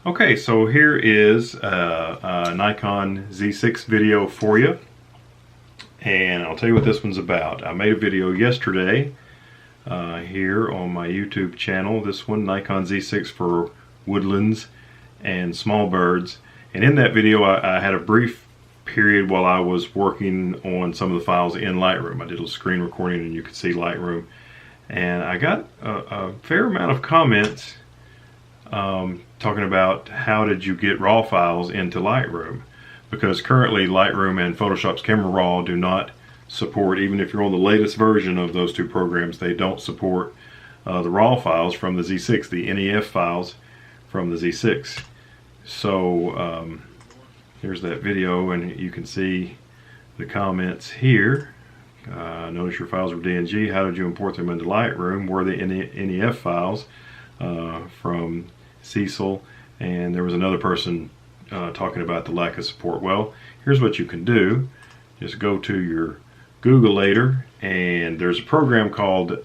Okay, so here is a Nikon Z6 video for you, and I'll tell you what this one's about. I made a video yesterday here on my YouTube channel. This one, Nikon Z6 for woodlands and small birds. And in that video I had a brief period while I was working on some of the files in Lightroom. I did a screen recording and you could see Lightroom. And I got a fair amount of comments talking about how did you get RAW files into Lightroom, because currently Lightroom and Photoshop's Camera Raw do not support, even if you're on the latest version of those two programs, they don't support the RAW files from the Z6, the NEF files from the Z6. So here's that video, and you can see the comments here. Notice your files were DNG. How did you import them into Lightroom? Were they NEF files from Cecil? And there was another person talking about the lack of support. Well, here's what you can do. Just go to your Googleator, and there's a program called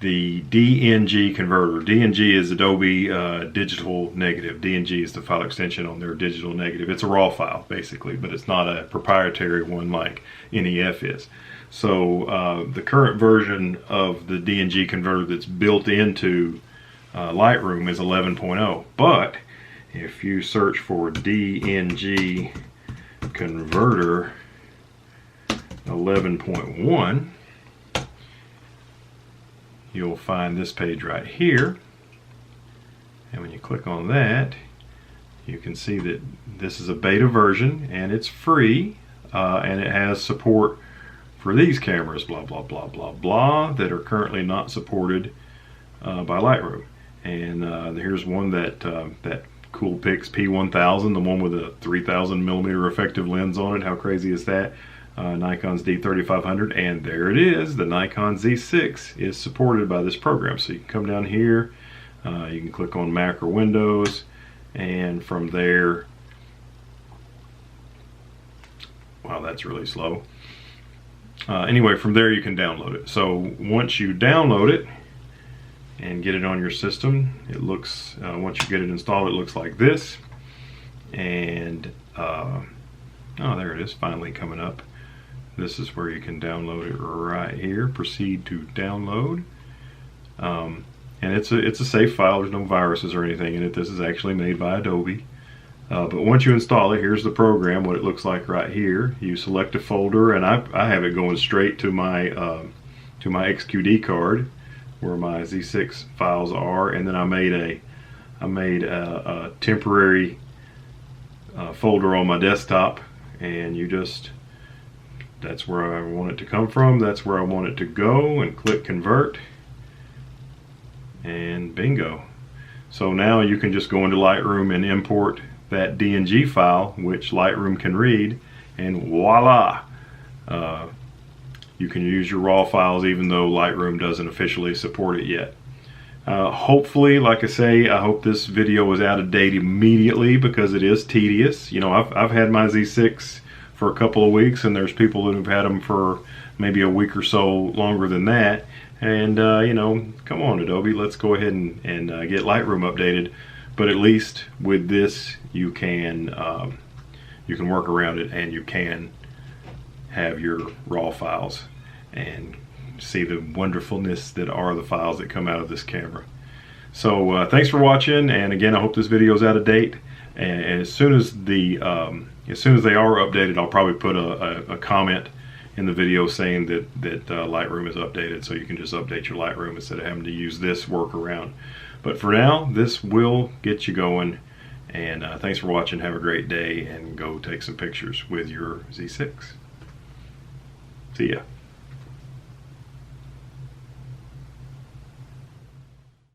the DNG Converter. DNG is Adobe Digital Negative. DNG is the file extension on their digital negative. It's a RAW file basically, but it's not a proprietary one like NEF is. So the current version of the DNG Converter that's built into Lightroom is 11.0, but if you search for DNG Converter 11.1, you'll find this page right here, and when you click on that, you can see that this is a beta version and it's free, and it has support for these cameras, blah blah blah blah blah, that are currently not supported by Lightroom. And here's one that that Coolpix P1000, the one with a 3000 millimeter effective lens on it. How crazy is that? Nikon's D3500, and there it is. The Nikon Z6 is supported by this program. So you can come down here, you can click on Mac or Windows, and from there, wow, that's really slow. Anyway, from there you can download it. So once you download it and get it on your system, it looks, once you get it installed, it looks like this. And oh, there it is, finally coming up. This is where you can download it right here. Proceed to download. And it's a safe file. There's no viruses or anything in it. This is actually made by Adobe. But once you install it, here's the program, what it looks like right here. You select a folder, and I have it going straight to my XQD card where my Z6 files are, and then I made a temporary folder on my desktop, and you just, that's where I want it to come from, that's where I want it to go, and click convert, and bingo. So now you can just go into Lightroom and import that DNG file, which Lightroom can read, and voila! You can use your RAW files even though Lightroom doesn't officially support it yet. Hopefully, like I say, I hope this video was out of date immediately, because it is tedious. You know, I've had my Z6 for a couple of weeks, and there's people that have had them for maybe a week or so longer than that. And you know, come on Adobe, let's go ahead and get Lightroom updated. But at least with this, you can work around it, and you can have your RAW files and see the wonderfulness that are the files that come out of this camera. So thanks for watching, and again, I hope this video is out of date. And as soon as they are updated, I'll probably put a comment in the video saying that Lightroom is updated, so you can just update your Lightroom instead of having to use this workaround. But for now, this will get you going. And thanks for watching. Have a great day, and go take some pictures with your Z6. See ya.